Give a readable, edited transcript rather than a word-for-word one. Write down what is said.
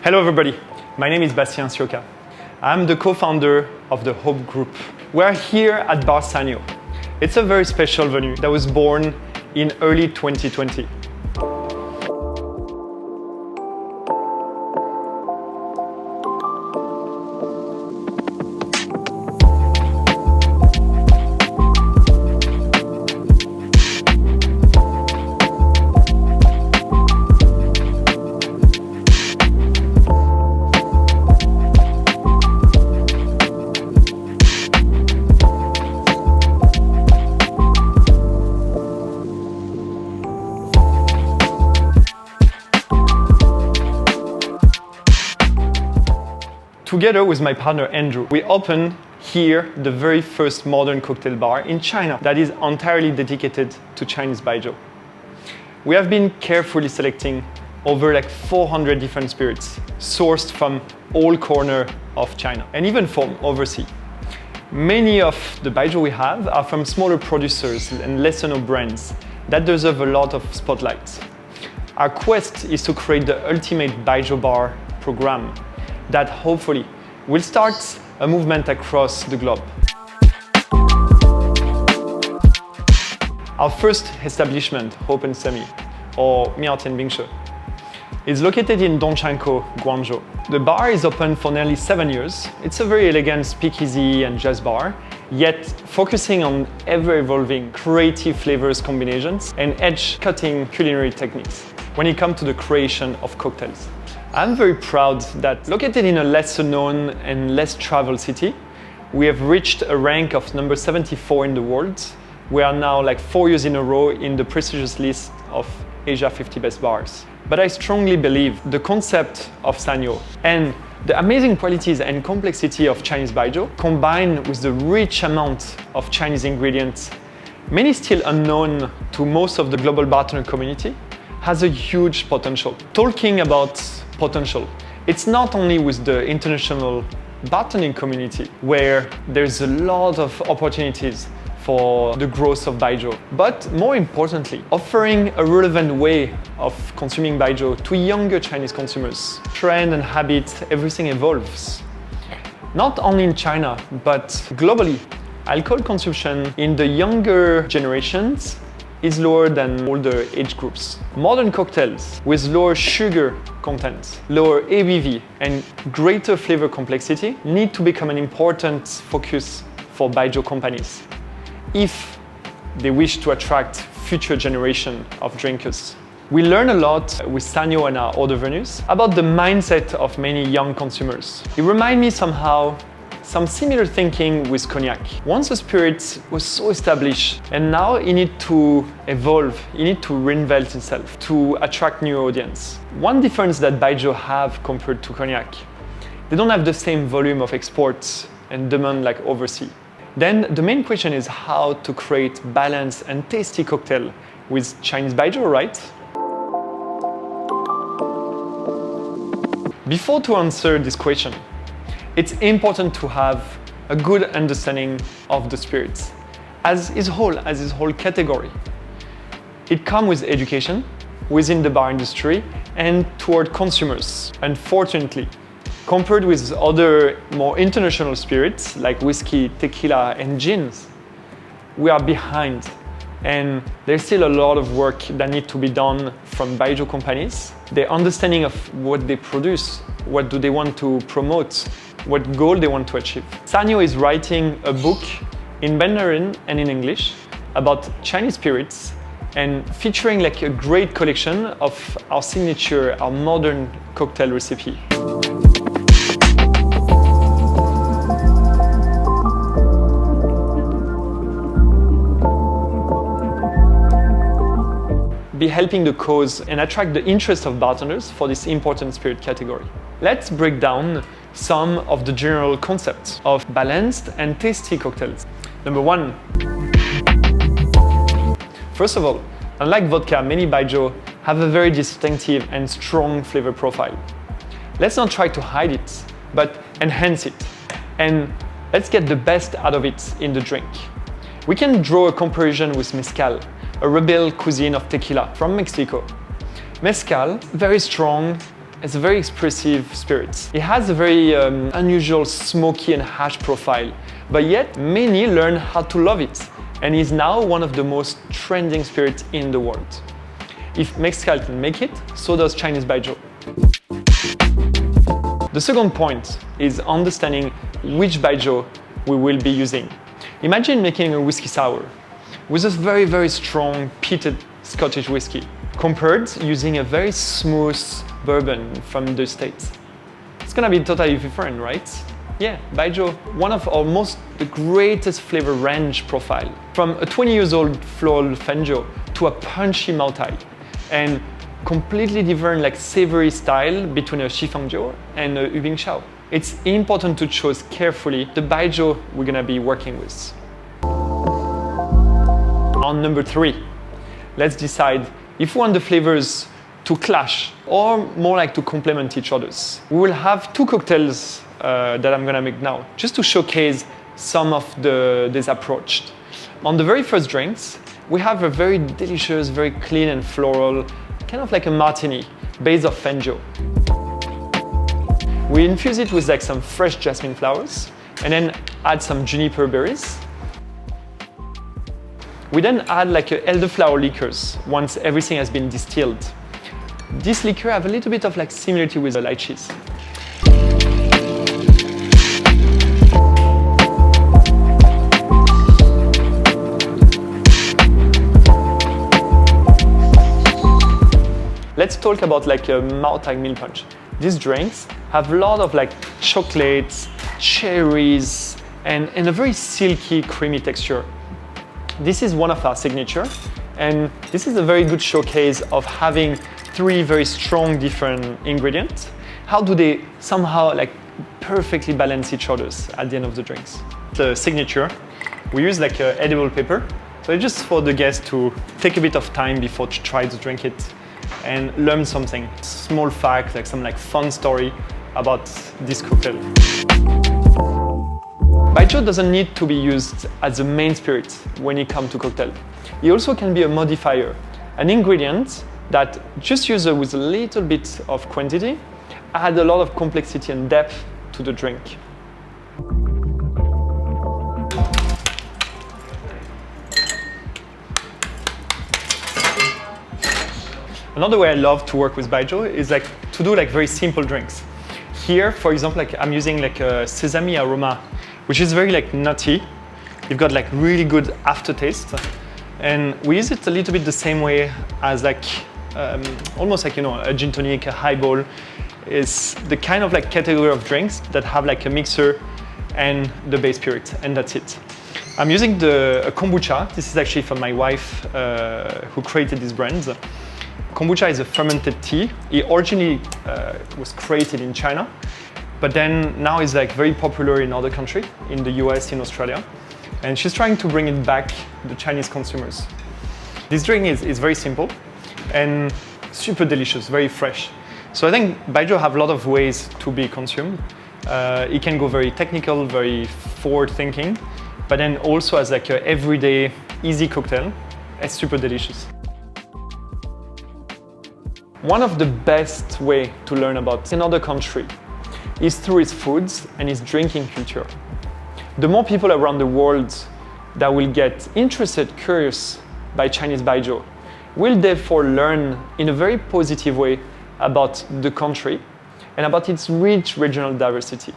Hello everybody, my name is Bastien Sioka. I'm the co-founder of the Hope Group. We're here at Bar SanYou. It's a very special venue that was born in early 2020. Together with my partner Andrew, we opened here the very first modern cocktail bar in China that is entirely dedicated to Chinese Baijiu. We have been carefully selecting over 400 different spirits sourced from all corners of China and even from overseas. Many of the Baijiu we have are from smaller producers and lesser known brands that deserve a lot of spotlight. Our quest is to create the ultimate Baijiu bar program that hopefully will start a movement across the globe. Our first establishment, Hope and Semi, or Miaotianbingshe, is located in Dongchankou, Guangzhou. The bar is open for nearly 7 years. It's a very elegant speakeasy and jazz bar, yet focusing on ever-evolving creative flavors combinations and edge-cutting culinary techniques when it comes to the creation of cocktails. I'm very proud that located in a lesser known and less traveled city, we have reached a rank of number 74 in the world. We are now 4 years in a row in the prestigious list of Asia 50 best bars. But I strongly believe the concept of SanYou and the amazing qualities and complexity of Chinese Baijiu, combined with the rich amount of Chinese ingredients, many still unknown to most of the global bartender community, has a huge potential. Talking about potential, it's not only with the international bartending community where there's a lot of opportunities for the growth of Baijiu, but more importantly, offering a relevant way of consuming Baijiu to younger Chinese consumers. Trend and habit, everything evolves. Not only in China, but globally, alcohol consumption in the younger generations is lower than older age groups. Modern cocktails with lower sugar content, lower ABV and greater flavor complexity need to become an important focus for Baijiu companies if they wish to attract future generation of drinkers. We learn a lot with SanYou and our other venues about the mindset of many young consumers. It reminds me somehow some similar thinking with cognac. Once the spirit was so established and now it needs to evolve, it needs to reinvent itself to attract new audience. One difference that Baijiu have compared to cognac, they don't have the same volume of exports and demand like overseas. Then the main question is how to create balanced and tasty cocktail with Chinese Baijiu, right? Before to answer this question, it's important to have a good understanding of the spirits as its whole category. It comes with education within the bar industry and toward consumers. Unfortunately, compared with other more international spirits like whiskey, tequila and gins, we are behind. And there's still a lot of work that needs to be done from Baijiu companies. Their understanding of what they produce, what do they want to promote, what goal they want to achieve. SanYou is writing a book in Mandarin and in English about Chinese spirits and featuring a great collection of our signature, our modern cocktail recipe. Be helping the cause and attract the interest of bartenders for this important spirit category. Let's break down some of the general concepts of balanced and tasty cocktails. Number 1. First of all, unlike vodka, many Baijiu have a very distinctive and strong flavor profile. Let's not try to hide it, but enhance it. And let's get the best out of it in the drink. We can draw a comparison with mezcal, a rebel cuisine of tequila from Mexico. Mezcal, very strong, It's a very expressive spirit. It has a very unusual smoky and harsh profile, but yet many learn how to love it, and is now one of the most trending spirits in the world. If Mexcal can make it, so does Chinese Baijiu. The second point is understanding which Baijiu we will be using. Imagine making a whiskey sour with a very, very strong peated Scottish whiskey, compared using a very smooth bourbon from the States. It's gonna be totally different, right? Yeah, Baijiu, one of our the greatest flavor range profile. From a 20 years old floral Fenjo to a punchy Maotai, and completely different like savory style between a Shifangjiu and a Yubing Shao. It's important to choose carefully the Baijiu we're gonna be working with. On number 3, let's decide if we want the flavors to clash or more like to complement each other's. We will have 2 cocktails that I'm gonna make now, just to showcase some of this approach. On the very first drinks, we have a very delicious, very clean and floral, kind of like a martini, based off Fenjo. We infuse it with like some fresh jasmine flowers, and then add some juniper berries. We then add like elderflower liqueurs once everything has been distilled. This liqueur have a little bit of like similarity with the lychees. Let's talk about like a Maotai milk punch. These drinks have a lot of like chocolates, cherries, and a very silky, creamy texture. This is one of our signature, and this is a very good showcase of having 3 very strong different ingredients. How do they somehow like perfectly balance each other's at the end of the drinks? The signature, we use like edible pepper. So it's just for the guests to take a bit of time before to try to drink it and learn something. Small fact, like some like fun story about this cocktail. Baijiu doesn't need to be used as the main spirit when it comes to cocktail. It also can be a modifier, an ingredient that just used with a little bit of quantity add a lot of complexity and depth to the drink. Another way I love to work with Baijiu is like to do like very simple drinks. Here, for example, like I'm using like a sesame aroma, which is very like nutty. You've got like really good aftertaste, and we use it a little bit the same way as like almost like, you know, a gin tonic, a highball is the kind of like category of drinks that have like a mixer and the base spirit, and that's it. I'm using a kombucha. This is actually from my wife who created this brand. Kombucha is a fermented tea. It originally was created in China, but then now it's like very popular in other countries, in the US, in Australia. And she's trying to bring it back to the Chinese consumers. This drink is very simple and super delicious, very fresh. So I think Baijiu have a lot of ways to be consumed. It can go very technical, very forward-thinking, but then also as like an everyday, easy cocktail. It's super delicious. One of the best way to learn about another country is through its foods and its drinking culture. The more people around the world that will get interested, curious by Chinese Baijiu will therefore learn in a very positive way about the country and about its rich regional diversity.